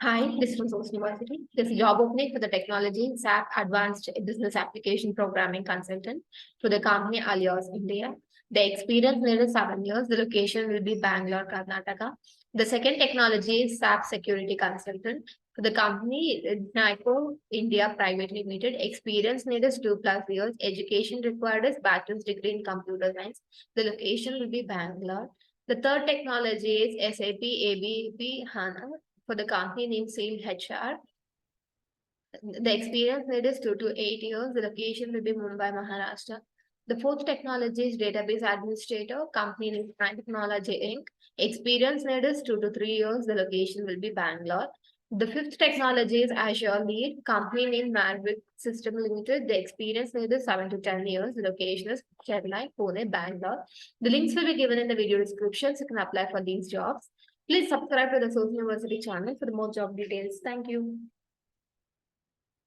Hi, this is from Sose University. This is job opening for the technology SAP Advanced Business Application Programming Consultant for the company ALOIS India. The experience needed is 7 years. The location will be Bangalore, Karnataka. The second technology is SAP Security Consultant for the company Dynpro India Private Limited. Experience needed is 2+ years. Education required is bachelor's degree in computer science. The location will be Bangalore. The third technology is SAP ABAP HANA for the company name sale HR. The experience needed is 2 to 8 years. The location will be Mumbai, Maharashtra. The fourth technology is database administrator, company name Technology Inc. Experience needed is 2 to 3 years. The location will be Bangalore. The fifth technology is Azure lead, company name Maveric System Limited. The experience needed is 7 to 10 years. The location is Chennai, Pune, Bangalore. The links will be given in the video description, so you can apply for these jobs. Please subscribe to the Sose University channel for the more job details. Thank you.